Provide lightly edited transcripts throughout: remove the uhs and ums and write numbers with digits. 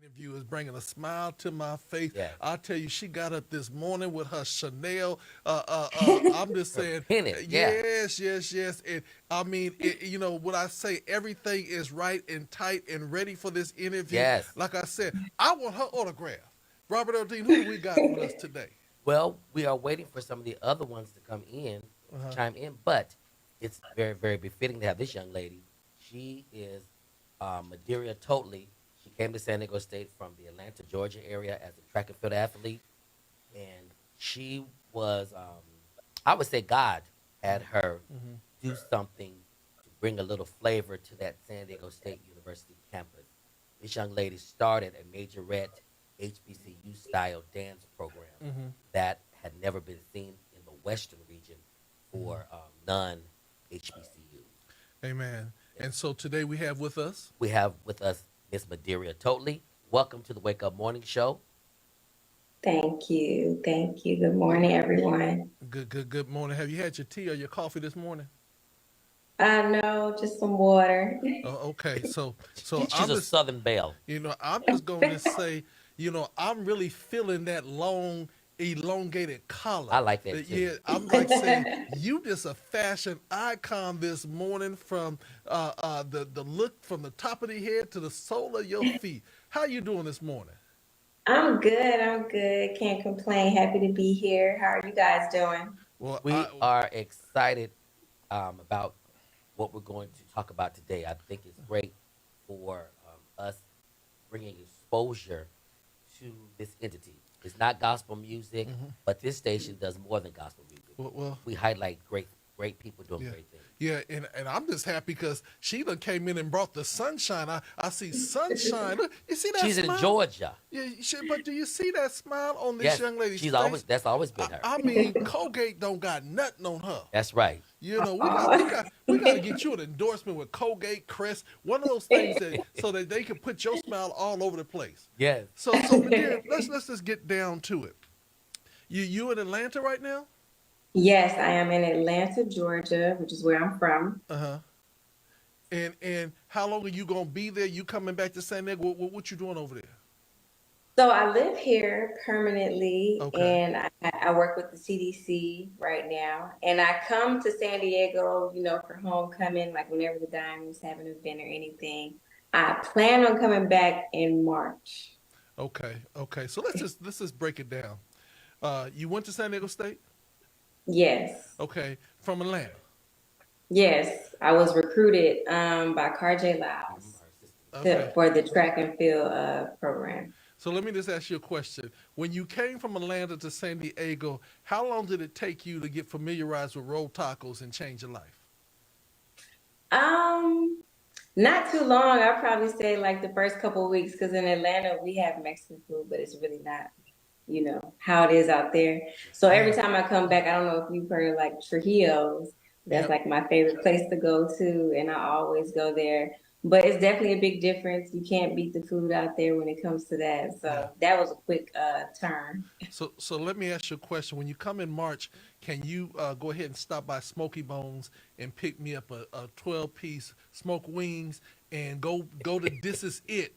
interview is bringing a smile to my face. Yes. I tell you, she got up this morning with her Chanel. I'm just Her saying, pennant, yeah. yes, yes, yes. And I mean, when I say everything is right and tight and ready for this interview, Yes. like I said, I want her autograph. Robert Dean, who do we got with us today? Well, we are waiting for some of the other ones to come in, to Uh-huh. chime in, but it's very, very befitting to have this young lady. She is Madeira Totally. She came to San Diego State from the Atlanta, Georgia area as a track and field athlete, and she was, I would say, God had her Mm-hmm. do something to bring a little flavor to that San Diego State University campus. This young lady started a majorette HBCU style dance program Mm-hmm. that had never been seen in the Western region for non HBCUs. Amen. Yes. And so today we have with us. We have with us Miss Madeira Totally. Welcome to the Wake Up Morning Show. Thank you. Thank you. Good morning, everyone. Good morning. Have you had your tea or your coffee this morning? I know, just some water. Oh, okay. So She's a Southern Belle. I'm just going to say, I'm really feeling that long, elongated collar. I like that too. Yeah, I'm like saying, you just a fashion icon this morning from the look from the top of the head to the sole of your feet. How you doing this morning? I'm good. I'm good. Can't complain. Happy to be here. How are you guys doing? Well, We are excited about what we're going to talk about today. I think it's great for us bringing exposure to this entity. It's not gospel music, Mhm. but this station does more than gospel music. well, We highlight great people doing yeah. great things. Yeah, and I'm just happy because she done came in and brought the sunshine. I see sunshine. Look, you see that She's in smile? Georgia. Yeah, but do you see that smile on this Yes, young lady's she's face? always that's always been her. I mean, Colgate don't got nothing on her. That's right. We got to get you an endorsement with Colgate, Crest, one of those things that so that they can put your smile all over the place. Yes. So Madeira, let's just get down to it. You in Atlanta right now? Yes, I am in Atlanta, Georgia, which is where I'm from. Uh huh. And how long are you gonna be there? You coming back to San Diego? What you doing over there? So I live here permanently Okay. and I work with the CDC right now. And I come to San Diego, for homecoming, like whenever the Diamonds have an event or anything. I plan on coming back in March. Okay. So let's just break it down. You went to San Diego State? Yes. Okay. From Atlanta. Yes, I was recruited by CarJ I remember Lyles her sister. Okay. for the track and field program. So let me just ask you a question. When you came from Atlanta to San Diego, how long did it take you to get familiarized with roll tacos and change your life? Um, Not too long. I'd probably say like the first couple of weeks, because in Atlanta we have Mexican food, but it's really not, how it is out there. So every Yeah. time I come back, I don't know if you've heard of like Trujillo's. That's Yep. like my favorite place to go to, and I always go there. But it's definitely a big difference. You can't beat the food out there when it comes to that. Yeah. So that was a quick turn. So let me ask you a question. When you come in March, can you go ahead and stop by Smoky Bones and pick me up a 12-piece smoked wings and go to This Is It,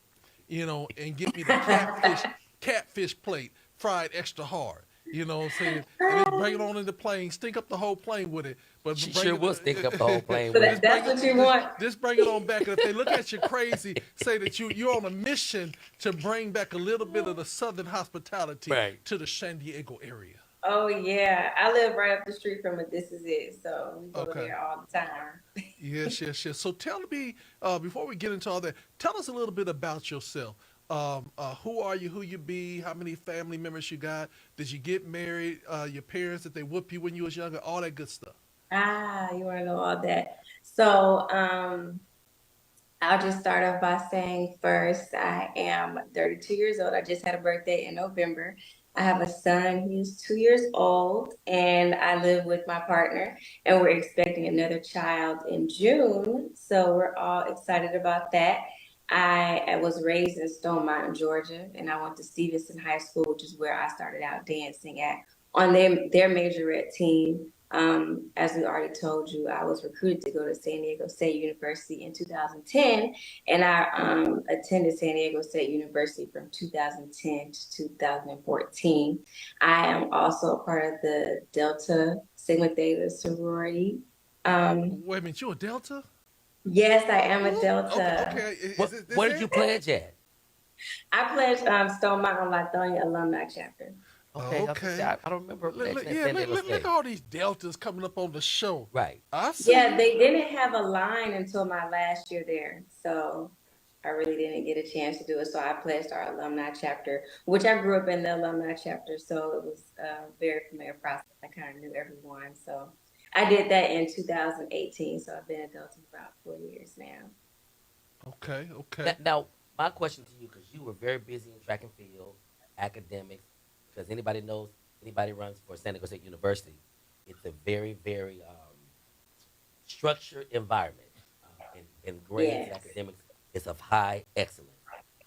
and get me the catfish plate fried extra hard. You know what I'm saying? And then bring it on in the plane, stink up the whole plane with it. But She bring sure will stink up the whole plane So with it. that's what you want. just bring it on back. And if they look at you crazy, say that you're on a mission to bring back a little bit of the Southern hospitality Right. to the San Diego area. Oh yeah, I live right up the street from it. This is it. So we go Okay. there all the time. Yes. So tell me, before we get into all that, tell us a little bit about yourself. Who are you? Who you be? How many family members you got? Did you get married? Your parents, did they whoop you when you was younger? All that good stuff. You want to know all that? So, I'll just start off by saying first, I am 32 years old. I just had a birthday in November. I have a son, he's 2 years old, and I live with my partner, and we're expecting another child in June. So we're all excited about that. I was raised in Stone Mountain, Georgia, and I went to Stevenson High School, which is where I started out dancing at on their majorette team. As we already told you, I was recruited to go to San Diego State University in 2010, and I attended San Diego State University from 2010 to 2014. I am also a part of the Delta Sigma Theta sorority. Wait a minute, you a Delta? Yes, I am a Ooh, okay, Delta. okay. This Where did you it? pledge at? I pledged Stone Mountain Lithonia alumni chapter. Okay, I was gonna say, Okay. I don't remember pledging at Yeah, San Diego look at State. all these Deltas coming up on the show. Right. I see Yeah, you. they didn't have a line until my last year there. So I really didn't get a chance to do it. So I pledged our alumni chapter, which I grew up in the alumni chapter. So it was a very familiar process. I kind of knew everyone. So I did that in 2018. So I've been at Delta for about 4 years now. Okay, Now, okay. my question to you, because you were very busy in track and field, academics, because anybody runs for San Diego State University, it's a very, very structured environment, and grades and Yes. academics is of high excellence.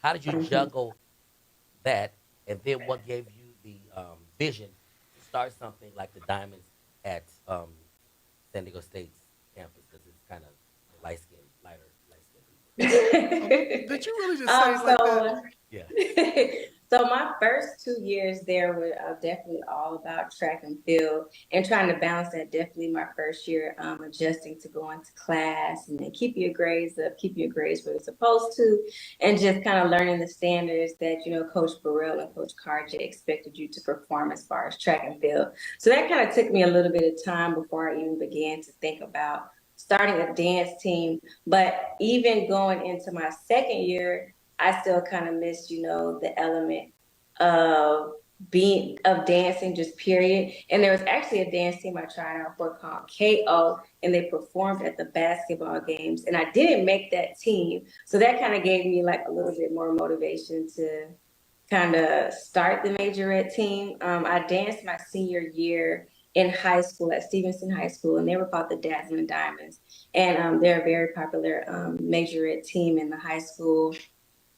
How did you Mhm. juggle that, and then what gave you the vision to start something like the Diamonds at San Diego State's campus? Because it's kind of light skinned people. Did you really just say it like that? So Yeah. so my first 2 years there were definitely all about track and field and trying to balance that. Definitely my first year adjusting to going to class and then keep your grades up, keep your grades where you're supposed to, and just kind of learning the standards that Coach Burrell and Coach Carja expected you to perform as far as track and field. So that kind of took me a little bit of time before I even began to think about starting a dance team. But even going into my second year, I still kind of missed, the element of being of dancing, just period. And there was actually a dance team I tried out for called KO, and they performed at the basketball games. And I didn't make that team, so that kind of gave me like a little bit more motivation to kind of start the majorette team. I danced my senior year in high school at Stevenson High School, and they were called the Dazzling Diamonds. And they're a very popular majorette team in the high school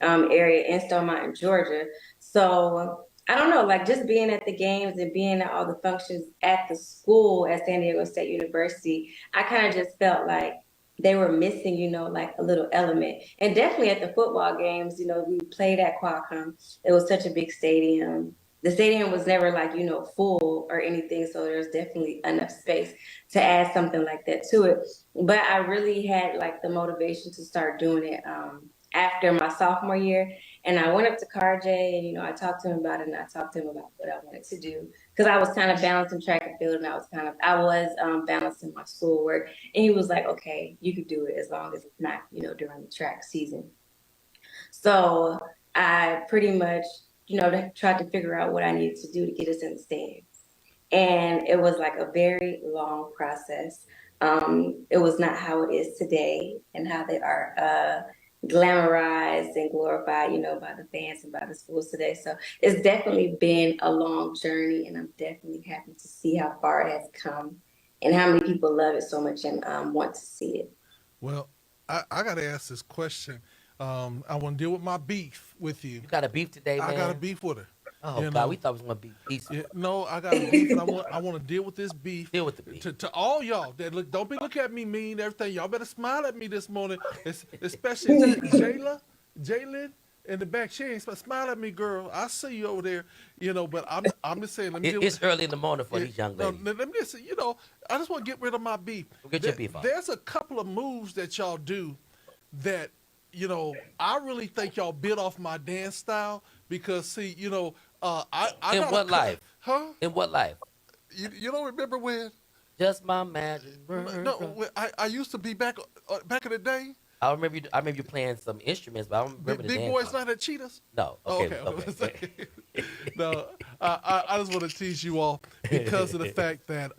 area in Stone Mountain, Georgia. So I don't know, like just being at the games and being at all the functions at the school at San Diego State University, I kind of just felt like they were missing, like a little element. And definitely at the football games, we played at Qualcomm. It was such a big stadium. The stadium was never like, full or anything. So there's definitely enough space to add something like that to it. But I really had like the motivation to start doing it after my sophomore year. And I went up to CarJ and, I talked to him about it and I talked to him about what I wanted to do. Because I was kind of balancing track and field and I was balancing my schoolwork. And he was like, okay, you could do it as long as it's not, during the track season. So I pretty much, tried to figure out what I needed to do to get us in the stands. And it was like a very long process. It was not how it is today and how they are glamorized and glorified, by the fans and by the schools today. So it's definitely been a long journey, and I'm definitely happy to see how far it has come and how many people love it so much and want to see it. Well, I got to ask this question. I want to deal with my beef with you. You got a beef today, I got a man? beef with her. Oh You God, we know, thought it was gonna be yeah, peaceful. no, I got a beef, and I want to deal with this beef. Deal with the beef. To all y'all that look, don't be looking at me mean. Everything y'all better smile at me this morning. Especially Jalen in the back. She ain't smile at me, girl. I see you over there. But I'm just saying. Let me deal It's with. early in the morning for Yeah, these young no, ladies. let me just say, I just want to get rid of my beef. Get your beef off. There's a couple of moves that y'all do that, I really think y'all bit off my dance style because, see, I In got what life? huh? In what life? You don't remember when? Just my magic No, word. when I used to be back in the day. I remember you playing some instruments, but I don't remember the Big dance. boys not at Cheetahs. No. Oh, Okay. okay. Okay. No, I just want to tease you all because of the fact that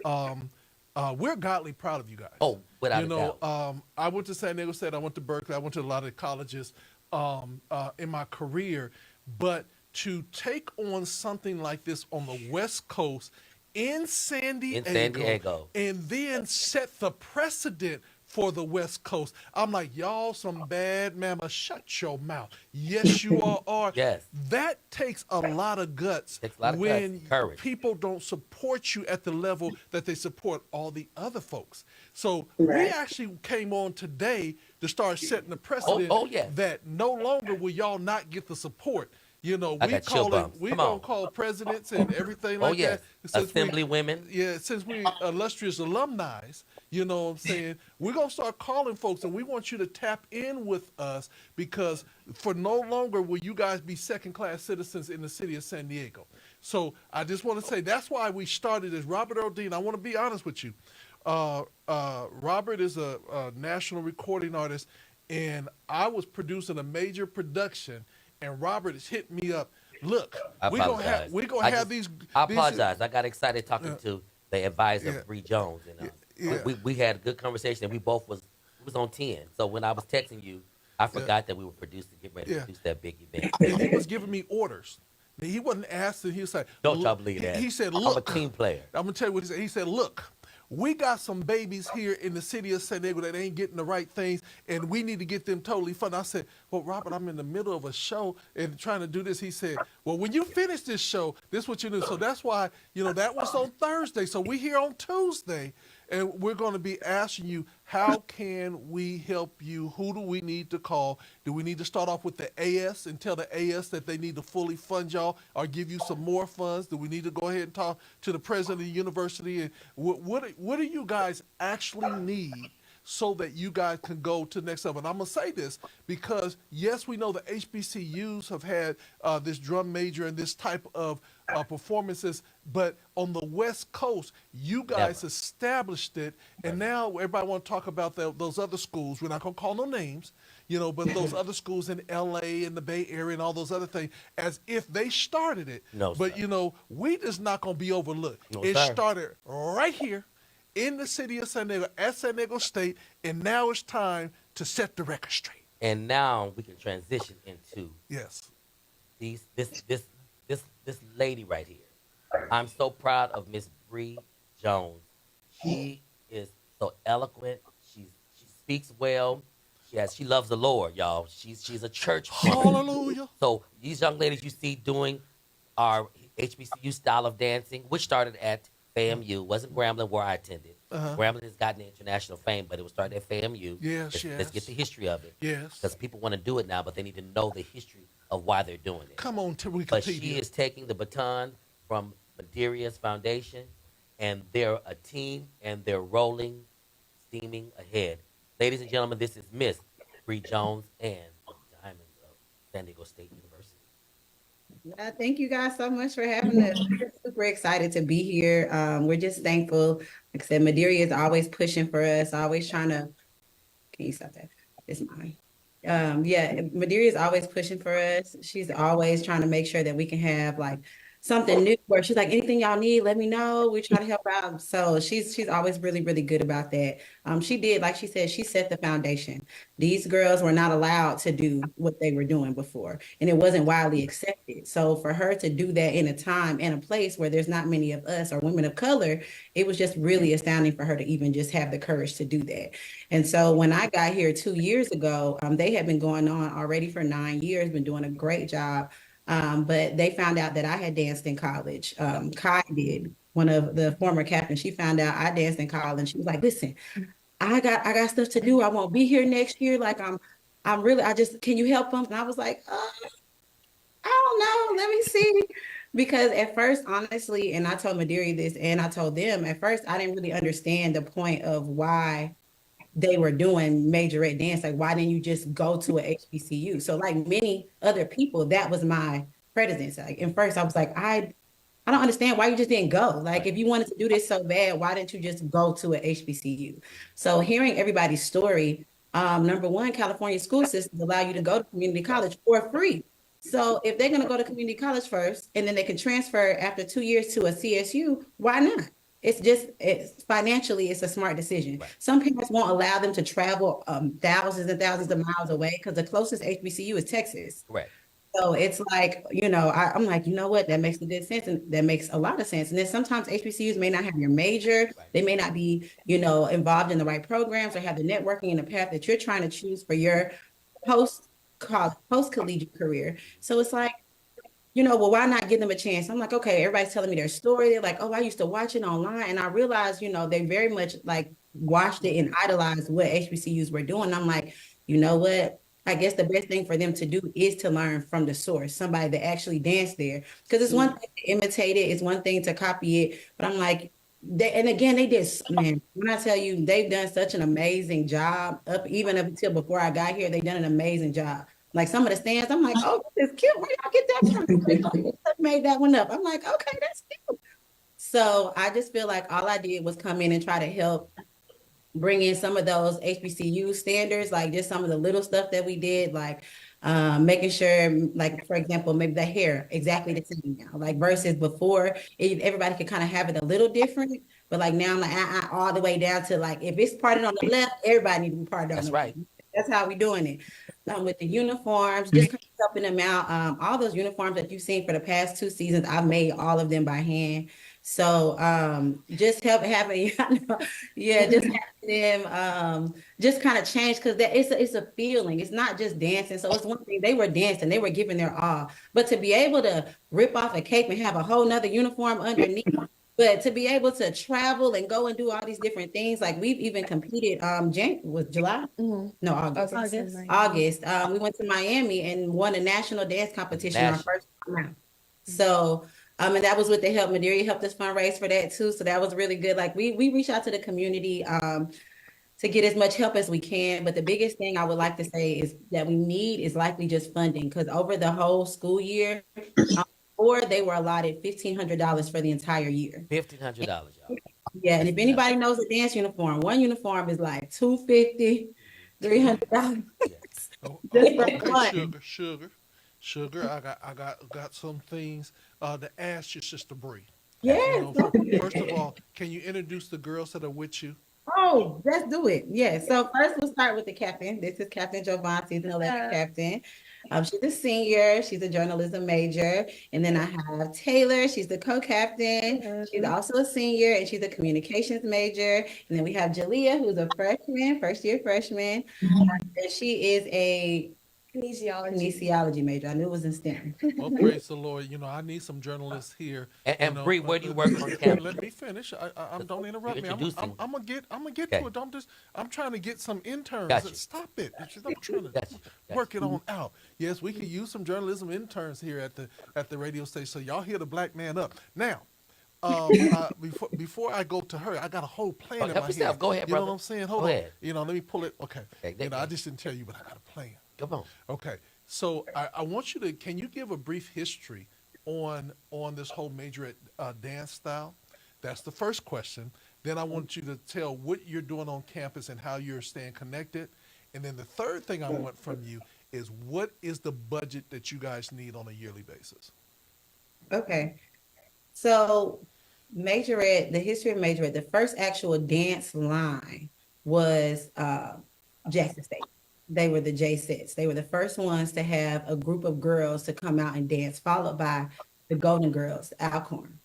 we're godly proud of you guys. Oh, without a doubt. I went to San Diego State. I went to Berkeley. I went to a lot of colleges in my career. But to take on something like this on the West Coast in San In San Diego Diego. and then set the precedent for the West Coast. I'm like, y'all some bad mama, shut your mouth. Yes, you all are. Yes. That takes a lot of guts Takes a lot of guts, when courage. people don't support you at the level that they support all the other folks. So we Right. actually came on today to start setting the precedent Oh, yes. that no longer will y'all not get the support. You know, I got chill bumps. we Come gonna on. call presidents and everything Oh, like yes. that. Assembly women. Yeah, since we illustrious alumni, you know what I'm saying? We're gonna start calling folks, and we want you to tap in with us because for no longer will you guys be second class citizens in the city of San Diego. So I just want to say that's why we started as Robert Earl Dean. I want to be honest with you. Robert is a national recording artist, and I was producing a major production, and Robert is hitting me up. Look, I apologize. we're gonna have these. I apologize. I got excited talking to the advisor, yeah, Bree Jones, and yeah. we had a good conversation. And we both was on 10. So when I was texting you, I forgot that we were producing, get ready to produce that big event. And he was giving me orders. He wasn't asking. He was like, Don't y'all "Look," believe that? He said, I'm "Look, a team player. I'm gonna tell you what he said. He said, "Look, we got some babies here in the city of San Diego that ain't getting the right things, and we need to get them totally funded." I said, "Well, Robert, I'm in the middle of a show and trying to do this." He said, "Well, when you finish this show, this is what you do." So that's why, you know, that was on Thursday. So we here on Tuesday, and we're going to be asking you, how can we help you? Who do we need to call? Do we need to start off with the AS and tell the AS that they need to fully fund y'all or give you some more funds? Do we need to go ahead and talk to the president of the university? And what do you guys actually need so that you guys can go to the next level? And I'm going to say this because, yes, we know the HBCUs have had this drum major and this type of performances, but on the West Coast, you guys Never. established it, and now everybody want to talk about those other schools. We're not going to call no names, you know, but those other schools in LA and the Bay Area and all those other things, as if they started it. No, but, sir. you know, we just not going to be overlooked. No, It sir. started right here in the city of San Diego, at San Diego State, and now it's time to set the record straight. And now we can transition into Yes. this lady right here. I'm so proud of Miss Bree Jones. She is so eloquent. She speaks well. She loves the Lord, y'all. She's a church woman. Hallelujah. So these young ladies you see doing our HBCU style of dancing, which started at FAMU, wasn't Grambling where I attended. Grambling has gotten international fame, but it was started at FAMU. Yes, Let's get the history of it. Yes. Because people want to do it now, but they need to know the history of why they're doing it. Come on to Wikipedia. But she is taking the baton from Maderia's foundation, and they're a team, and they're rolling, steaming ahead. Ladies and gentlemen, this is Miss Bree Jones and the Diamonds of San Diego State University. Thank you guys so much for having us. We're super excited to be here. We're just thankful. Like I said, Maderia is always pushing for us, always trying to. Can you stop that? It's mine. Yeah, Maderia is always pushing for us. She's always trying to make sure that we can have like something new where she's like, anything y'all need, let me know. We try to help out. So she's always really, really good about that. She did, like she said, she set the foundation. These girls were not allowed to do what they were doing before, and it wasn't widely accepted. So for her to do that in a time and a place where there's not many of us or women of color, it was just really astounding for her to even just have the courage to do that. And so when I got here 2 years ago, they had been going on already for 9 years, been doing a great job. But they found out that I had danced in college. Kai did, one of the former captains. She found out I danced in college, and she was like, "Listen, I got stuff to do. I won't be here next year. Like I'm really. Can you help them?" And I was like, I don't know. Let me see. Because at first, honestly, and I told Maderia this, and I told them at first, I didn't really understand the point of why they were doing majorette dance. Like, why didn't you just go to a HBCU? So like many other people, that was my precedence. Like, at first I was like, I don't understand why you just didn't go. Like, if you wanted to do this so bad, why didn't you just go to a HBCU? So hearing everybody's story, number one, California school systems allow you to go to community college for free. So if they're going to go to community college first, and then they can transfer after 2 years to a CSU, why not? It's financially, it's a smart decision. Right. Some parents won't allow them to travel thousands and thousands of miles away because the closest HBCU is Texas. Correct. So it's like, I'm like, you know what? That makes a good sense. And that makes a lot of sense. And then sometimes HBCUs may not have your major. Right. They may not be, involved in the right programs or have the networking and the path that you're trying to choose for your post college, post collegiate career. So it's like, well, why not give them a chance? I'm like, okay, everybody's telling me their story. They're like, oh, I used to watch it online. And I realized, they very much like watched it and idolized what HBCUs were doing. I'm like, you know what? I guess the best thing for them to do is to learn from the source, somebody that actually danced there. Because it's one thing to imitate it, it's one thing to copy it. But I'm like, and again, they did, man, when I tell you, they've done such an amazing job even up until before I got here, they've done an amazing job. Like some of the stands, I'm like, oh, this is cute. Where y'all get that from? They made that one up. I'm like, okay, that's cute. So I just feel like all I did was come in and try to help bring in some of those HBCU standards, like just some of the little stuff that we did, like making sure, like for example, maybe the hair exactly the same now, like versus before, everybody could kind of have it a little different, but like now, like all the way down to like if it's parted on the left, everybody needs to be parted on That's the right. right. That's how we doing it. With the uniforms, just kind of helping them out. All those uniforms that you've seen for the past 2 seasons, I've made all of them by hand. So just having, yeah, just having them just kind of change because it's a feeling. It's not just dancing. So it's one thing they were dancing, they were giving their all, but to be able to rip off a cape and have a whole nother uniform underneath. But to be able to travel and go and do all these different things, like we've even competed. Was July? Mm-hmm. No, August. August. August. We went to Miami and won a national dance competition our first time out. So, and that was with the help. Madeira helped us fundraise for that too. So that was really good. Like we reach out to the community to get as much help as we can. But the biggest thing I would like to say is that we need is likely just funding, because over the whole school year, or they were allotted $1,500 for the entire year. $1,500, y'all. Yeah, and if anybody knows a dance uniform, one uniform is like $250, $300. Yes. Okay, sugar. I got some things to ask your sister Bree. Yes. First of all, can you introduce the girls that are with you? Oh, let's do it. Yeah. So first we'll start with the captain. This is Captain Jovan, season 11 captain. She's a senior. She's a journalism major. And then I have Taylor. She's the co-captain. She's also a senior, and she's a communications major. And then we have Jalea, who's a freshman, first-year freshman. And she is a kinesiology major. I knew it was in STEM. Well, praise the Lord. I need some journalists here. And Bree, where do you work on campus? Let me finish. Don't interrupt me. Introducing. I'm gonna get Okay. to it. Don't just. I'm trying to get some interns. Gotcha. Stop it. I'm trying to Gotcha. work it on out. Yes, we can use some journalism interns here at the radio station. So y'all hear the black man up now. Before I go to her, I got a whole plan in my help yourself. head. Go ahead, You know brother. what I'm saying? Go Hold on. ahead. Let me pull it. Okay. Okay, I just didn't tell you, but I got a plan. Come on. Okay. So I want you to, can you give a brief history on this whole major dance style? That's the first question. Then I want you to tell what you're doing on campus and how you're staying connected. And then the third thing I want from you is what is the budget that you guys need on a yearly basis? Okay. So majorette, the history of majorette, the first actual dance line was Jackson State. They were the J sets. They were the first ones to have a group of girls to come out and dance, followed by the Golden Girls, Alcorn.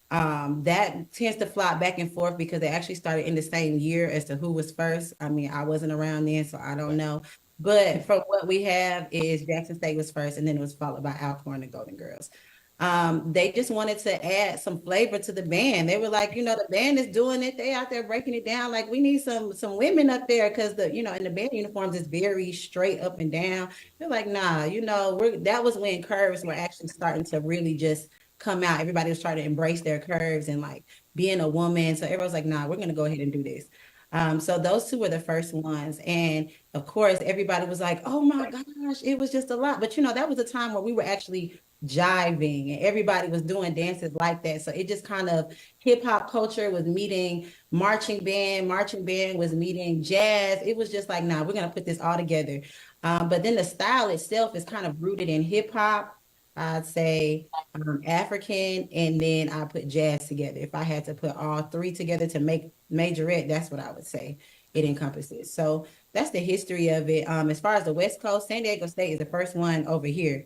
That tends to flop back and forth because they actually started in the same year as to who was first. I mean, I wasn't around then, so I don't know. But from what we have is Jackson State was first, and then it was followed by Alcorn and Golden Girls. They just wanted to add some flavor to the band. They were like, the band is doing it. They out there breaking it down. Like, we need some women up there because in the band uniforms is very straight up and down. They're like, nah, that was when curves were actually starting to really just come out. Everybody was trying to embrace their curves and like being a woman. So everyone's like, nah, we're gonna go ahead and do this. So those two were the first ones. And of course, everybody was like, oh my gosh, it was just a lot. But that was a time where we were actually jiving and everybody was doing dances like that. So it just kind of hip hop culture was meeting marching band was meeting jazz. It was just like, nah, we're going to put this all together. But then the style itself is kind of rooted in hip hop, I'd say African, and then I put jazz together. If I had to put all three together to make majorette, that's what I would say it encompasses. So that's the history of it. As far as the West Coast, San Diego State is the first one over here.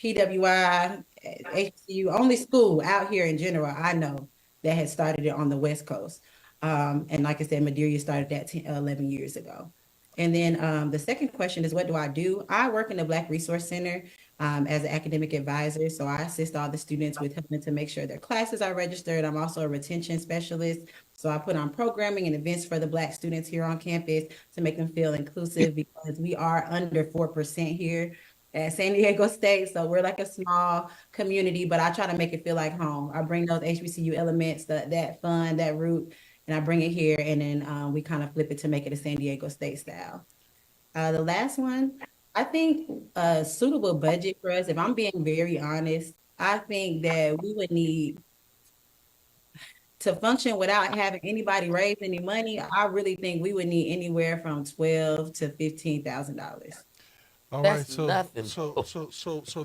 PWI, HBCU, only school out here in general I know that had started it on the West Coast. And like I said, Madeira started that 11 years ago. And then the second question is, what do I do? I work in the Black Resource Center as an academic advisor. So I assist all the students with helping to make sure their classes are registered. I'm also a retention specialist. So I put on programming and events for the Black students here on campus to make them feel inclusive, because we are under 4% here at San Diego State. So we're like a small community, but I try to make it feel like home. I bring those HBCU elements, that fun, that root, and I bring it here, and then we kind of flip it to make it a San Diego State style. The last one, I think a suitable budget for us, if I'm being very honest, I think that we would need to function without having anybody raise any money. I really think we would need anywhere from $12,000 to $15,000. All right, That's so nothing.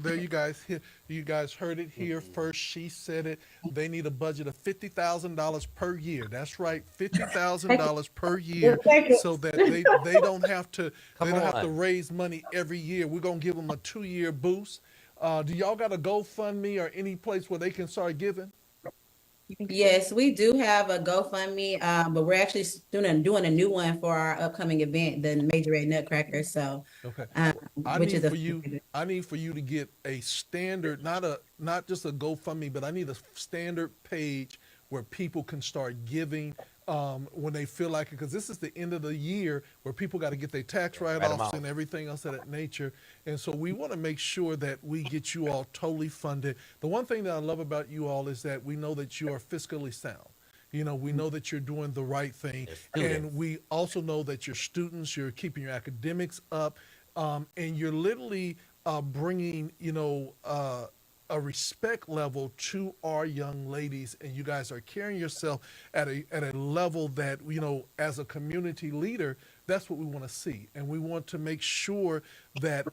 there you guys heard it here first. She said it. They need a budget of $50,000 per year. That's right, $50,000 per year, so that they don't have to raise money every year. We're gonna give them a 2-year boost. Do y'all got a GoFundMe or any place where they can start giving? Yes, we do have a GoFundMe, but we're actually doing a new one for our upcoming event, the Major Red Nutcracker. So, Okay. I which need is for you. I need for you to get a standard, not just a GoFundMe, but I need a standard page where people can start giving when they feel like it, because this is the end of the year where people got to get their tax write-offs off. and everything else of that nature. And so we want to make sure that we get you all totally funded. The one thing that I love about you all is that we know that you are fiscally sound. You know, we know that you're doing the right thing. And we also know that your students, you're keeping your academics up, and you're literally bringing, a respect level to our young ladies, and you guys are carrying yourself at a level that, as a community leader, that's what we want to see. And we want to make sure that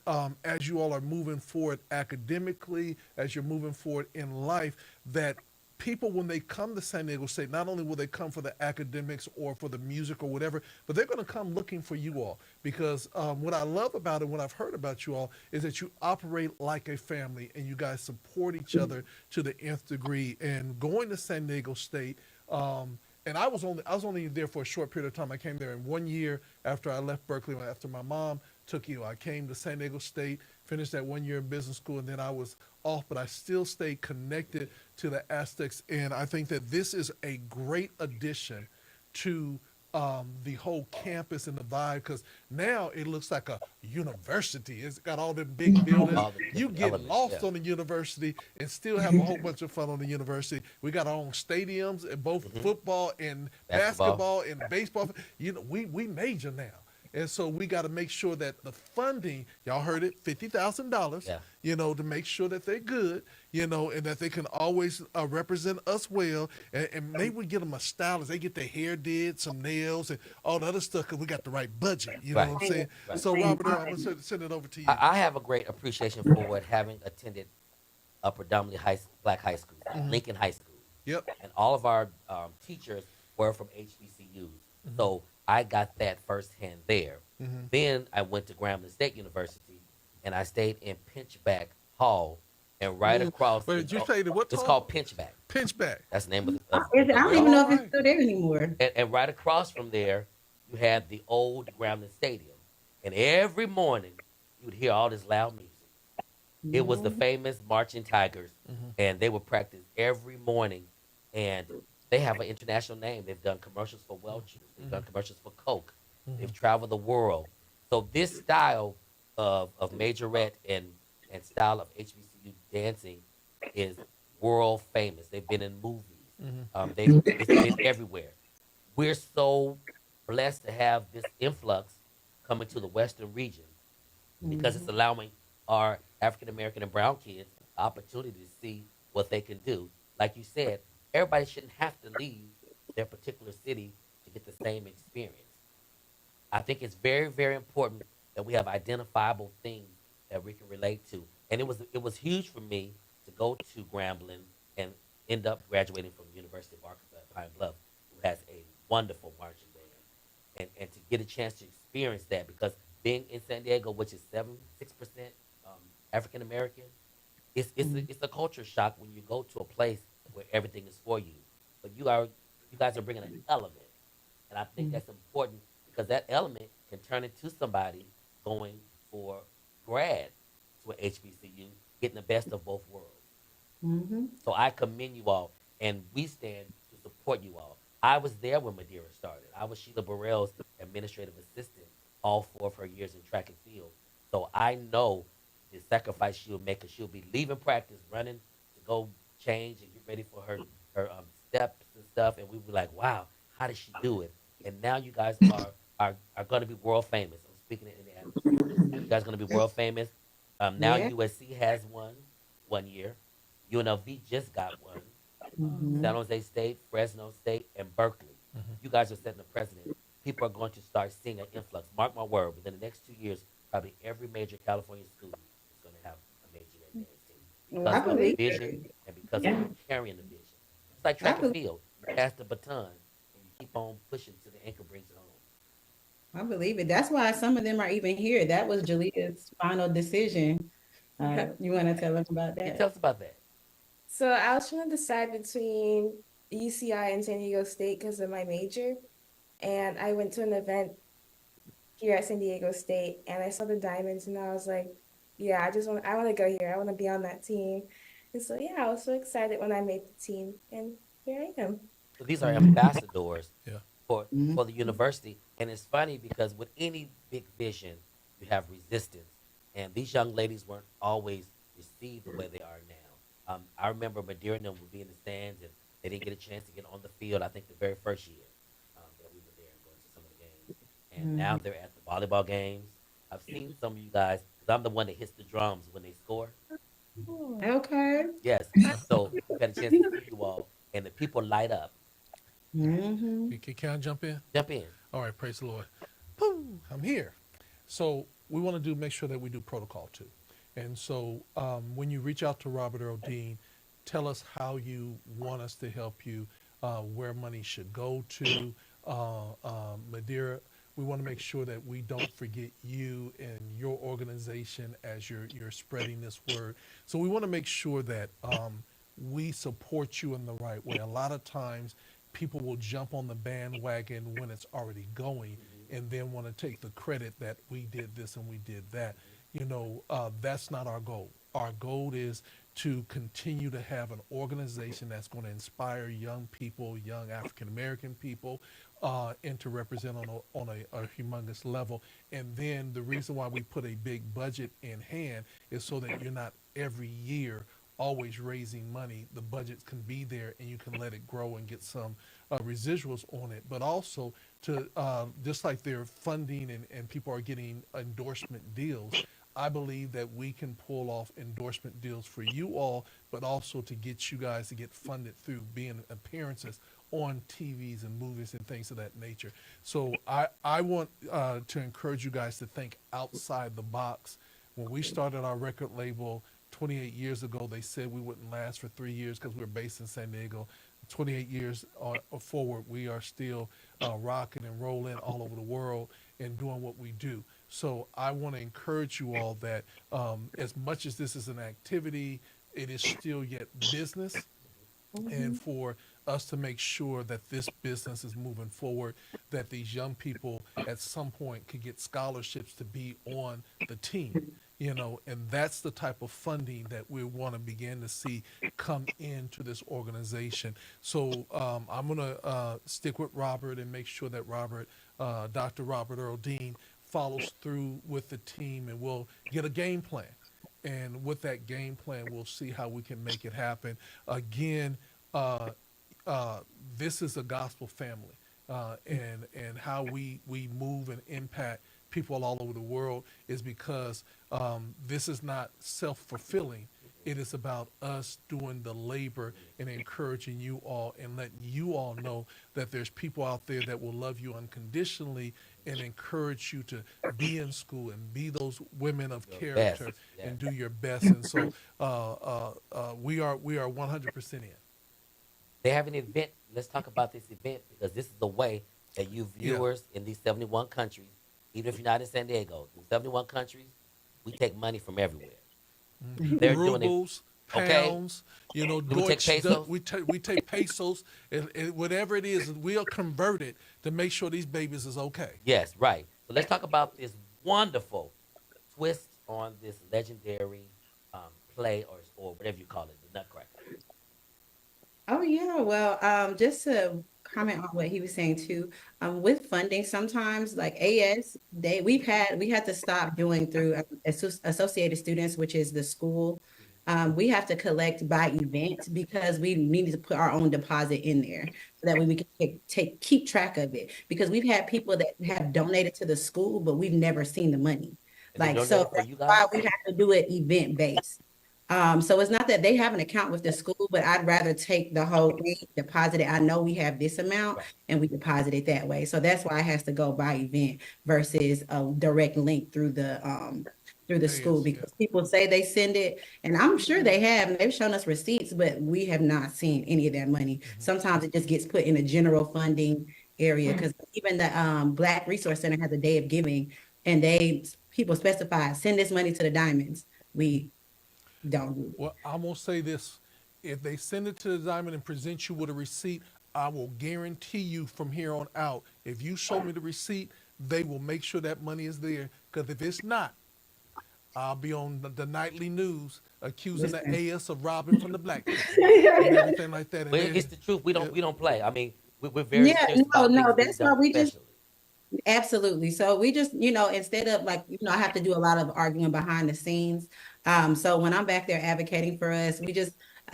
as you all are moving forward academically, as you're moving forward in life, that people, when they come to San Diego State, not only will they come for the academics or for the music or whatever, but they're going to come looking for you all. Because what I love about it, what I've heard about you all, is that you operate like a family and you guys support each other to the nth degree. And going to San Diego State, and I was only there for a short period of time. I came there in 1 year after I left Berkeley, after my mom took you. I came to San Diego State, finished that 1 year in business school, and then I was off, but I still stayed connected to the Aztecs. And I think that this is a great addition to the whole campus and the vibe, because now it looks like a university. It's got all them big buildings. You get lost on the university and still have a whole bunch of fun on the university. We got our own stadiums and both football and basketball and baseball. We major now. And so we got to make sure that the funding, y'all heard it, $50,000, to make sure that they're good, and that they can always represent us well. And maybe we get them a stylist. They get their hair did, some nails, and all the other stuff, because we got the right budget. You know what I'm saying? Right. So, Robert, I'm going to send it over to you. I have a great appreciation for it, having attended a predominantly black high school, Lincoln High School. Yep. And all of our teachers were from HBCUs. So I got that firsthand there. Then I went to Grambling State University, and I stayed in Pinchback Hall, and right across. Wait, did you say what? It's called Pinchback. Pinchback. That's the name of I don't even know if it's still there anymore. And right across from there, you had the old Grambling Stadium, and every morning you would hear all this loud music. It was the famous Marching Tigers, and they would practice every morning, and they have an international name. They've done commercials for Welch's. They've done commercials for Coke. They've traveled the world. So this style of majorette and style of HBCU dancing is world famous. They've been in movies. It's been everywhere. We're so blessed to have this influx coming to the Western region, because it's allowing our African American and brown kids the opportunity to see what they can do. Like you said, everybody shouldn't have to leave their particular city to get the same experience. I think it's very, very important that we have identifiable things that we can relate to. And it was huge for me to go to Grambling and end up graduating from the University of Arkansas at Pine Bluff, who has a wonderful marching band. And to get a chance to experience that, because being in San Diego, which is 6% African American, It's a culture shock when you go to a place where everything is for you, but you guys are bringing an element, and I think that's important because that element can turn into somebody going for grad to an HBCU, getting the best of both worlds. Mm-hmm. So I commend you all, and we stand to support you all. I was there when Madeira started. I was Sheila Burrell's administrative assistant all 4 of her years in track and field. So I know the sacrifice she'll make, because she'll be leaving practice, running to go change and get ready for her steps and stuff. And we were like, wow, how did she do it? And now you guys are going to be world famous. I'm speaking in Indianapolis. You guys are going to be world famous. Now Yeah. USC has one year. UNLV just got one. Mhm. San Jose State, Fresno State, and Berkeley. You guys are setting the precedent. People are going to start seeing an influx. Mark my word, within the next 2 years, probably every major California school is going to have a major red dance team I because of the believe vision it. and because of Yeah. you carrying the vision. It's like I track and believe, field. You pass the baton and you keep on pushing till the anchor brings it home. I believe it. That's why some of them are even here. That was Jalea's final decision. You want to tell them about Yeah, that? tell us about that. So I was trying to decide between UCI and San Diego State because of my major. And I went to an event here at San Diego State and I saw the diamonds and I was like, yeah, I want to go here. I want to be on that team. And so yeah, I was so excited when I made the team and here I am. So these are Mhm. ambassadors Yeah. for Mhm. for the university, and it's funny because with any big vision, you have resistance, and these young ladies weren't always received the way they are now. I remember Madeira and them would be in the stands, and they didn't get a chance to get on the field. I think the very first year that we were there and going to some of the games, and now Mhm. they're at the volleyball games. I've seen some of you guys because I'm the one that hits the drums when they score. Okay. Yes, so we've had a chance to see you all, and the people light up. Hmm. Can I jump in? Jump in. All right, praise the Lord. Pooh, I'm here. So we want to make sure that we do protocol too. And so when you reach out to Robert Earl Dean, tell us how you want us to help you, where money should go to. Madeira, we want to make sure that we don't forget you and your organization as you're spreading this word. So we want to make sure that we support you in the right way. A lot of times people will jump on the bandwagon when it's already going and then want to take the credit that we did this and we did that. That's not our goal. Our goal is to continue to have an organization that's going to inspire young people, young African American people, and to represent on a humongous level. And then the reason why we put a big budget in hand is so that you're not every year always raising money. The budgets can be there and you can let it grow and get some residuals on it. But also to just like they're funding and people are getting endorsement deals. I believe that we can pull off endorsement deals for you all, but also to get you guys to get funded through being appearances on TVs and movies and things of that nature. So I want to encourage you guys to think outside the box. When we started our record label 28 years ago, they said we wouldn't last for 3 years because we were based in San Diego. 28 years forward, we are still rocking and rolling all over the world and doing what we do. So I want to encourage you all that as much as this is an activity, it is still yet business, and for us to make sure that this business is moving forward, that these young people at some point could get scholarships to be on the team, and that's the type of funding that we want to begin to see come into this organization. So I'm going to stick with Robert and make sure that Dr. Robert Earl Dean, follows through with the team, and we'll get a game plan. And with that game plan, we'll see how we can make it happen. Again, uh, this is a gospel family, and how we move and impact people all over the world is because this is not self fulfilling. It is about us doing the labor and encouraging you all and letting you all know that there's people out there that will love you unconditionally and encourage you to be in school and be those women of Your best. character Yes. and do your best. And so we are 100% in. They have an event. Let's talk about this event because this is the way that you Yeah. viewers in these 71 countries, even if you're not in San Diego, in 71 countries, we take money from everywhere. They're doing it. Rubles, Okay. pounds, you know, Do we take Deutsch, pesos? we take pesos, and whatever it is, we'll convert it to make sure these babies is okay. Yes, right. So let's talk about this wonderful twist on this legendary play or whatever you call it, the Nutcracker. Oh yeah, well, just to comment on what he was saying too, with funding, sometimes like AS, we had to stop doing through Associated Students, which is the school. We have to collect by event because we needed to put our own deposit in there so that way we can keep track of it. Because we've had people that have donated to the school, but we've never seen the money. And they Like, donated so for that's you why guys? we have to do it event based. So it's not that they have an account with the school, but I'd rather take the whole thing, deposit it. I know we have this amount Right. and we deposit it that way. So that's why it has to go by event versus a direct link through the school, Yes, yeah. because people say they send it, and I'm sure they have, and they've shown us receipts, but we have not seen any of that money. Sometimes it just gets put in a general funding area, because even the Black Resource Center has a day of giving, and people specify send this money to the diamonds. We don't do it. Well, I'm gonna say this: if they send it to the diamond and present you with a receipt, I will guarantee you from here on out, if you show me the receipt, they will make sure that money is there. Because if it's not, I'll be on the nightly news accusing Listen. the AS of robbing from the black people and everything like that. And But then- it's the truth. We don't play. I mean, we're very Yeah, serious no, about no, things being that's why done we just professionally. Absolutely. So we just, instead of like, I have to do a lot of arguing behind the scenes. So when I'm back there advocating for us,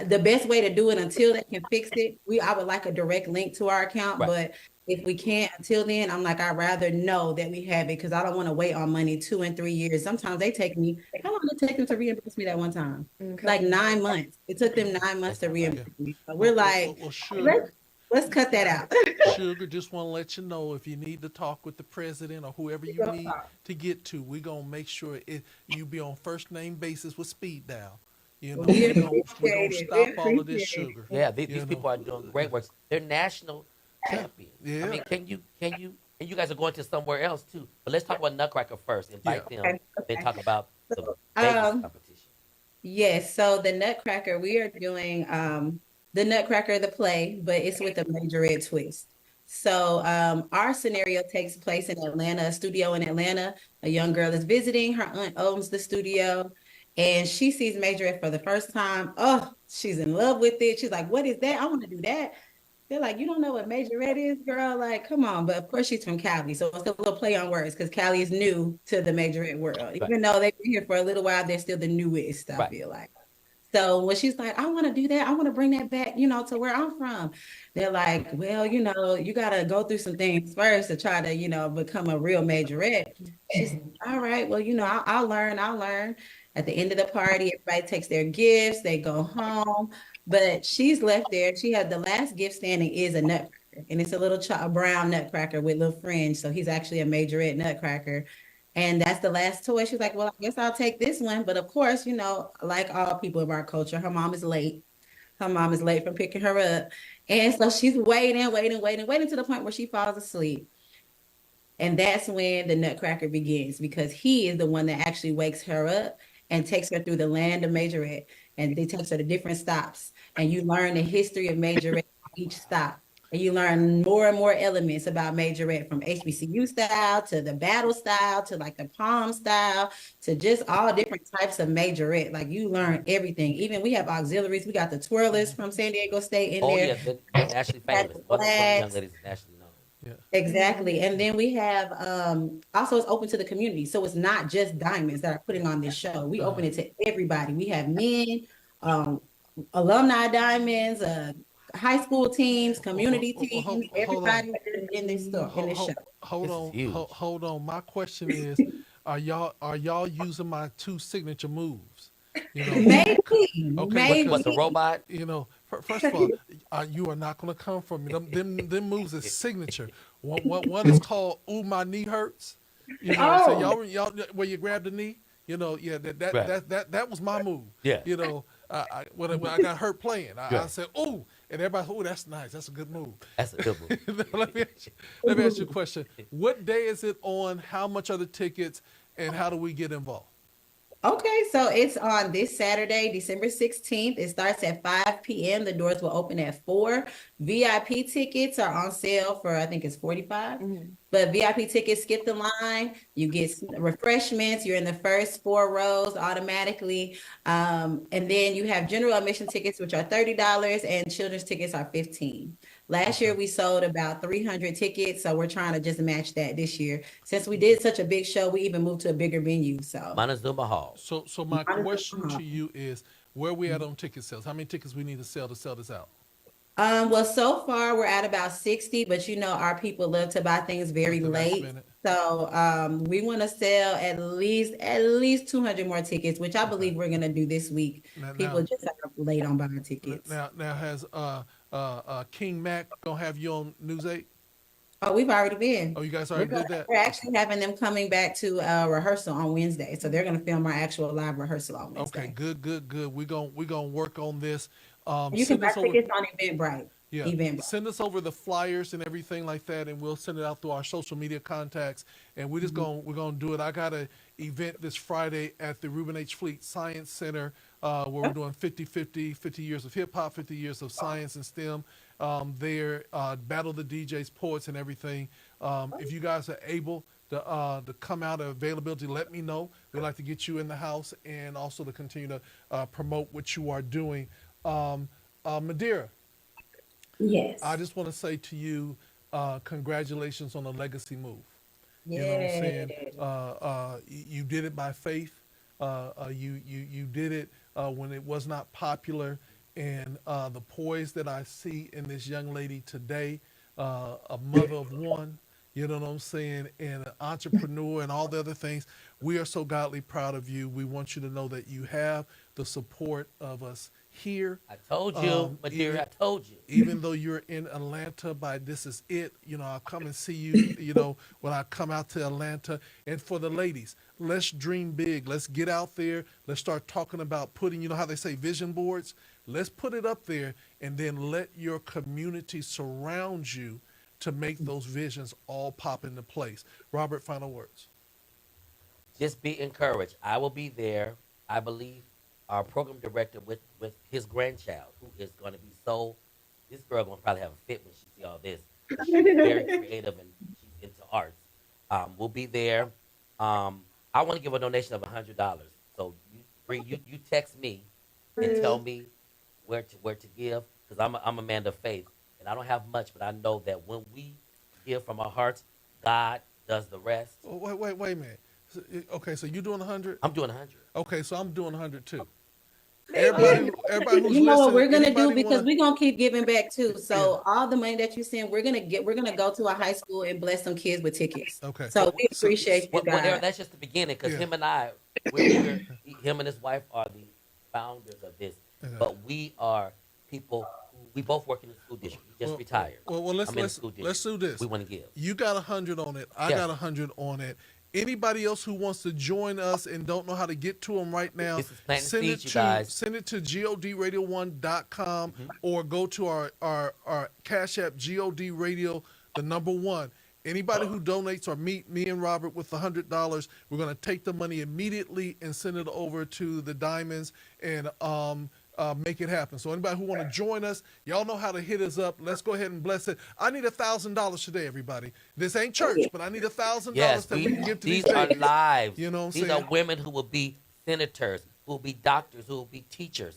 the best way to do it until they can fix it, I would like a direct link to our account. Right. But if we can't until then, I'm like, I'd rather know that we have it, because I don't want to wait on money 2 and 3 years. Sometimes they take me, how long did it take them to reimburse me that one time? Like 9 months. It took them 9 months to reimburse me. So we're like, well, sure. let's cut that out. Sugar, just want to let you know, if you need to talk with the president or whoever you need to get to, we're going to make sure you be on first name basis with speed dial. You know, We we're going to appreciate it. stop We all of this appreciate it. sugar. Yeah, You these know. people are doing great work. They're national champions. Yeah. I mean, can you, and you guys are going to somewhere else too. But let's talk about Nutcracker first. Invite them, Okay. then talk about the So, Vegas um, competition. Yes, so the Nutcracker, we are doing the Nutcracker the play, but it's with a majorette twist. So our scenario takes place in Atlanta, a studio in Atlanta. A young girl is visiting, her aunt owns the studio, and she sees majorette for the first time. Oh, she's in love with it. She's like, "What is that? I want to do that." They're like, "You don't know what majorette is, girl? Like, come on." But of course, she's from Cali, so it's a little play on words because Cali is new to the majorette world. Right. Even though they've been here for a little while, they're still the newest, I Right. feel like. So when she's like, "I want to do that, I want to bring that back, to where I'm from," they're like, "Well, you got to go through some things first to try to, become a real majorette." She's like, "All right, well, I'll learn. I'll learn." At the end of the party, everybody takes their gifts, they go home, but she's left there. She had the last gift standing is a nutcracker, and it's a little a brown nutcracker with little fringe. So he's actually a majorette nutcracker. And that's the last toy. She's like, "Well, I guess I'll take this one." But of course, like all people of our culture, her mom is late. Her mom is late from picking her up. And so she's waiting to the point where she falls asleep. And that's when the Nutcracker begins, because he is the one that actually wakes her up and takes her through the land of Majorette. And they takes her to different stops. And you learn the history of Majorette on each stop. And you learn more and more elements about Majorette, from HBCU style to the battle style to like the palm style to just all different types of Majorette. Like, you learn everything. Even we have auxiliaries. We got the twirlers from San Diego State in Oh there. yeah, they're nationally famous. One of the young ladies is nationally known. Exactly. And then we have also, it's open to the community. So it's not just diamonds that are putting on this show. We open it to everybody. We have men, alumni diamonds, high school teams, community teams, everybody in this show. Hold This is on, huge. hold on. My question is, are y'all using my 2 signature moves? Maybe, Okay, maybe. What, the robot? First of all, you are not going to come from me. Them moves is signature. One is called "Ooh, my knee hurts." So y'all where you grab the knee. Yeah, that was my move. Yeah. When I got hurt playing, Yeah. I said, "Ooh," and everybody, "Ooh, that's nice. That's a good move." That's a good move. let me ask you a question. What day is it on? How much are the tickets, and how do we get involved? Okay, so it's on this Saturday, December 16th. It starts at 5 p.m. The doors will open at 4. VIP tickets are on sale for, I think it's 45. But VIP tickets skip the line. You get refreshments. You're in the first 4 rows automatically. And then you have general admission tickets, which are $30, and children's tickets are 15. Last year we sold about 300 tickets, so we're trying to just match that this year. Since we did such a big show, we even moved to a bigger venue. So Montezuma Hall. So my question to you is, where we at on ticket sales? How many tickets we need to sell this out? Well, so far we're at about 60, but you know, our people love to buy things very At the last late. minute. So we want to sell at least 200 more tickets, which I believe we're gonna do this week. People just are late on buying tickets. Now has King Mac gonna have you on News 8? Oh, we've already been. Oh, you guys already did that? We're actually having them coming back to rehearsal on Wednesday. So they're gonna film our actual live rehearsal on Okay, Wednesday. good. We're gonna work on this. You can Send buy us over. tickets on Eventbrite. Yeah, Eventbrite. send us over the flyers and everything like that, and we'll send it out through our social media contacts. And we're gonna do it. I got an event this Friday at the Reuben H. Fleet Science Center where we're doing 50 years of hip hop, 50 years of science and STEM. There, battle the DJs, poets, and everything. If you guys are able to come out of availability, let me know. We'd like to get you in the house and also to continue to promote what you are doing. Madeira. Yes. I just want to say to you, congratulations on the legacy move. You know what I'm saying? You did it by faith. You did it when it was not popular, and the poise that I see in this young lady today, a mother of one. You know what I'm saying? And an entrepreneur and all the other things. We are so godly proud of you. We want you to know that you have the support of us here. I told you, Madeira, I told you. Even though you're in Atlanta by This Is It, I'll come and see you, when I come out to Atlanta. And for the ladies, let's dream big. Let's get out there. Let's start talking about putting, how they say vision boards? Let's put it up there and then let your community surround you to make those visions all pop into place. Robert, final words. Just be encouraged. I will be there. I believe our program director with his grandchild, who is going to be this girl going to probably have a fit when she see all this. She's very creative and she's into arts. We'll be there. I want to give a donation of $100. So you text me and tell me where to give, because I'm a man of faith and I don't have much, but I know that when we give from our hearts, God does the rest. Oh, wait a minute. Okay, so you're doing 100? I'm doing 100. Okay, so I'm doing 100 too. Everybody who's You know what listening, we're gonna do, anybody because wanna- we're gonna keep giving back too. So all the money that you send, we're gonna go to a high school and bless some kids with tickets. Okay. So we appreciate you Well, guys. that's just the beginning, because Yeah. him and I, we're here. Him and his wife are the founders of this, Okay. but we are people. We both work in the school district. We just retired. Well, I'm in the school district. let's do this. We want to give. You got 100 on it. I Yeah. got 100 on it. Anybody else who wants to join us and don't know how to get to them right now, This is planting send it seeds, you to guys. send it to godradio1.com or go to our Cash App God Radio the number 1. Anybody who donates or meet me and Robert with $100, we're going to take the money immediately and send it over to the Diamonds and make it happen. So anybody who want to join us, y'all know how to hit us up. Let's go ahead and bless it. I need $1,000 today, everybody. This ain't church, but I need $1,000 Yes, that we can give to these these are ladies. lives. You know what I'm These saying? are women who will be senators, who will be doctors, who will be teachers.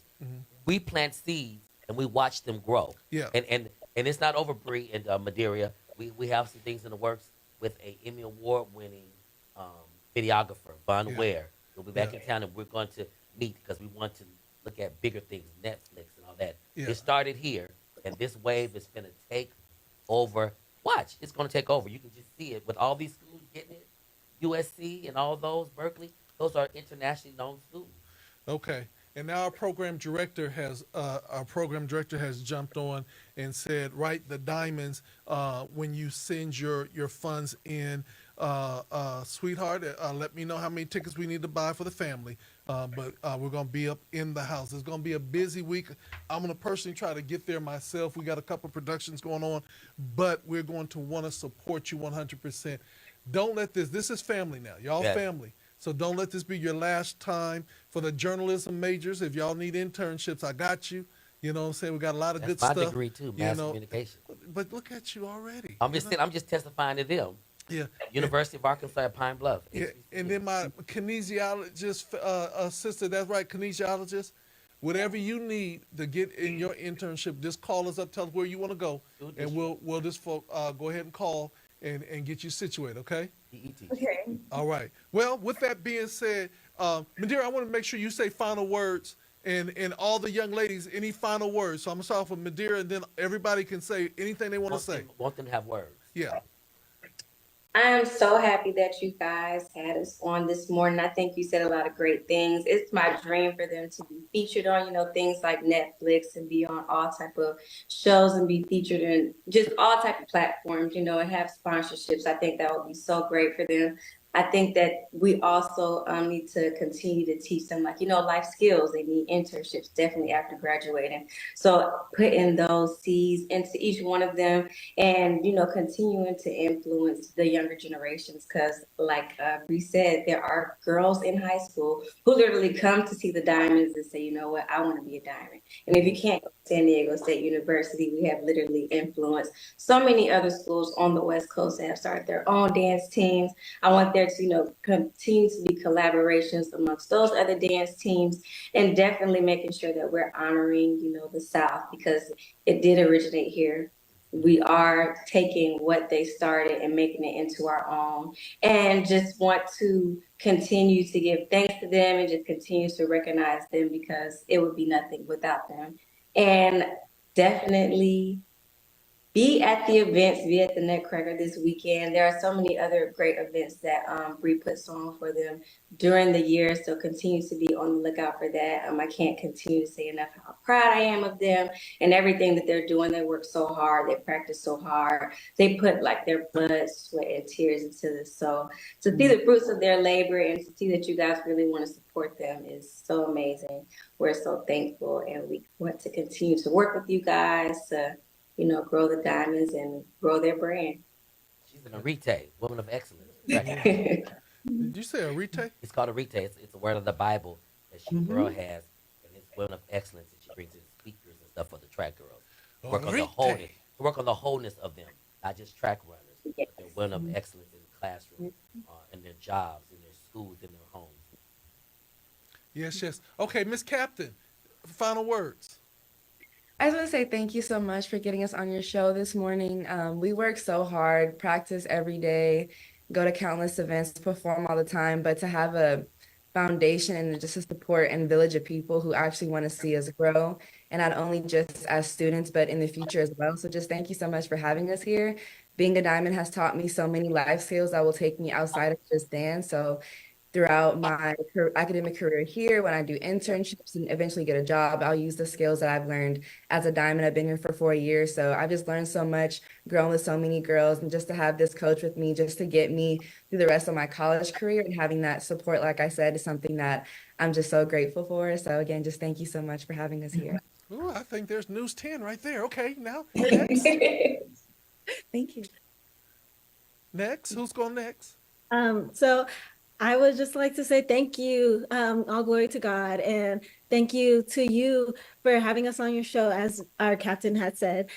We plant seeds and we watch them grow. Yeah. And it's not over, Bree and Madeira. We have some things in the works with a Emmy Award winning videographer, Von Yeah. Ware. He'll be back Yeah. in town, and we're going to meet because we want to look at bigger things, Netflix and all that. Yeah. It started here, and this wave is going to take over. Watch, it's going to take over. You can just see it with all these schools getting it. USC and all those, Berkeley, those are internationally known schools. Okay. And now our program director has jumped on and said, write the Diamonds when you send your funds in. Sweetheart, let me know how many tickets we need to buy for the family. But we're going to be up in the house. It's going to be a busy week. I'm going to personally try to get there myself. We got a couple productions going on, but we're going to want to support you 100%. Don't let this is family now. Y'all Yes. family. So don't let this be your last time. For the journalism majors, if y'all need internships, I got you. You know what I'm saying? We got a lot of That's good my stuff. degree too, You mass know, communication. but look at you already. I'm You just know? saying, I'm just testifying to them. Yeah. University of Arkansas at Pine Bluff. Yeah, and HBCU. then my kinesiologist sister, that's right, kinesiologist. Whatever you need to get in your internship, just call us up, tell us where you want to go, School and district. we'll just go ahead and call and get you situated. Okay. PE teacher. Okay. All right. Well, with that being said, Madeira, I want to make sure you say final words, and all the young ladies, any final words. So I'm gonna start off with Madeira, and then everybody can say anything they want to say. Want them to have words. Yeah. I am so happy that you guys had us on this morning. I think you said a lot of great things. It's my dream for them to be featured on, things like Netflix and be on all type of shows and be featured in just all type of platforms, and have sponsorships. I think that would be so great for them. I think that we also need to continue to teach them, like, life skills. They need internships definitely after graduating. So putting those seeds into each one of them and continuing to influence the younger generations because like Bree said, there are girls in high school who literally come to see the diamonds and say, you know what, I want to be a diamond. And if you can't go to San Diego State University, we have literally influenced so many other schools on the West Coast that have started their own dance teams. I want there to continue to be collaborations amongst those other dance teams, and definitely making sure that we're honoring the South because it did originate here. We are taking what they started and making it into our own, and just want to continue to give thanks to them and just continue to recognize them because it would be nothing without them. And definitely be at the events, be at the Nutcracker this weekend. There are so many other great events that Bree puts on for them during the year. So continue to be on the lookout for that. I can't continue to say enough how proud I am of them and everything that they're doing. They work so hard. They practice so hard. They put like their blood, sweat, and tears into this. So to see the fruits of their labor and to see that you guys really want to support them is so amazing. We're so thankful, and we want to continue to work with you guys to grow the diamonds and grow their brand. She's an Arete, woman of excellence. Did you say Arite? It's called Arete. It's a word of the Bible that she girl has, and it's women of excellence that she brings in speakers and stuff for the track girls. To work on the wholeness, to work on the wholeness of them, not just track runners, but they're women of excellence in the classroom, in their jobs, in their schools, in their homes. Yes, yes. Okay, Miss Captain, final words. I just want to say thank you so much for getting us on your show this morning. We work so hard, practice every day, go to countless events, perform all the time, but to have a foundation and just a support and village of people who actually want to see us grow, and not only just as students, but in the future as well. So just thank you so much for having us here. Being a diamond has taught me so many life skills that will take me outside of just dance. So throughout my academic career here, when I do internships and eventually get a job, I'll use the skills that I've learned as a diamond. I've been here for 4 years. So I've just learned so much, grown with so many girls, and just to have this coach with me, just to get me through the rest of my college career and having that support, like I said, is something that I'm just so grateful for. So again, just thank you so much for having us here. Ooh, I think there's News 10 right there. Okay, now next. Thank you. Next, who's going next? So I would just like to say thank you, all glory to God, and thank you to you for having us on your show, as our captain had said.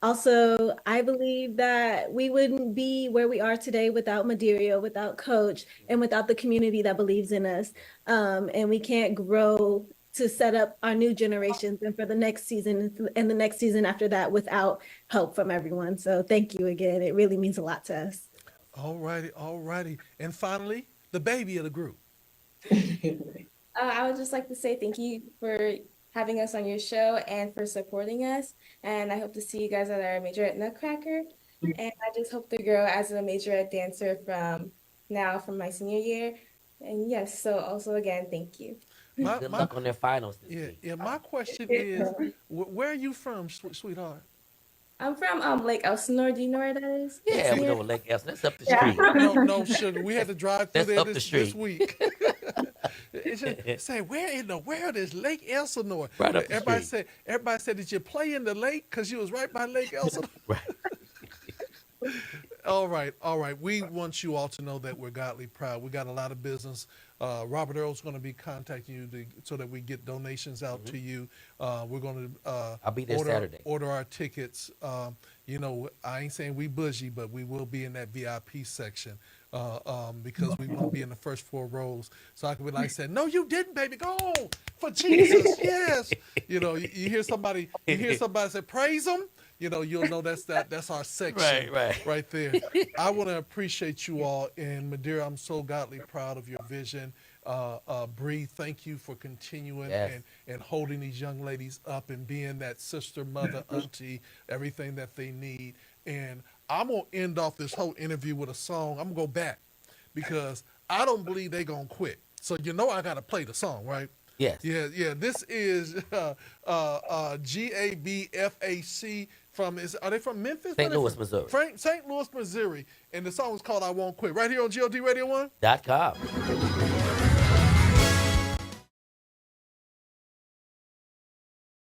Also, I believe that we wouldn't be where we are today without Madeira, without Coach, and without the community that believes in us. And we can't grow to set up our new generations and for the next season and the next season after that without help from everyone. So thank you again. It really means a lot to us. All righty, all righty. And finally, the baby of the group. I would just like to say thank you for having us on your show and for supporting us. And I hope to see you guys at our major at Nutcracker. And I just hope to grow as a majorette dancer from my senior year. And yes, so also again, thank you. Good luck on their finals this Yeah, week. yeah. My question is, where are you from, sweetheart? I'm from Lake Elsinore. Do you know where that is? Yeah, we know what Lake Elsinore. That's up the street. No, sugar. We had to drive through That's there up the this street. week. It's just, say, where in the world is Lake Elsinore? Right up the street. Everybody said, did you play in the lake? Because you was right by Lake Elsinore. Right. All right, all right. We want you all to know that we're godly proud. We got a lot of business. Robert Earl's going to be contacting you so that we get donations out to you. We're going to I'll be there Saturday. order our tickets. You know, I ain't saying we bougie, but we will be in that VIP section because we want to be in the first 4 rows. So I can be like, saying, "No, you didn't, baby. Go on for Jesus, yes." You know, you hear somebody say, "Praise him." You know, you'll know that's our section right there. I want to appreciate you all, and Madeira, I'm so godly proud of your vision. Bree, thank you for continuing and holding these young ladies up and being that sister, mother, auntie, everything that they need. And I'm gonna end off this whole interview with a song. I'm gonna go back because I don't believe they're gonna quit. So you know I gotta play the song, right? Yes. Yeah. This is GABFAC are they from Memphis? St. Louis, Missouri. St. Louis, Missouri. And the song is called I Won't Quit. Right here on GOD Radio 1. .com.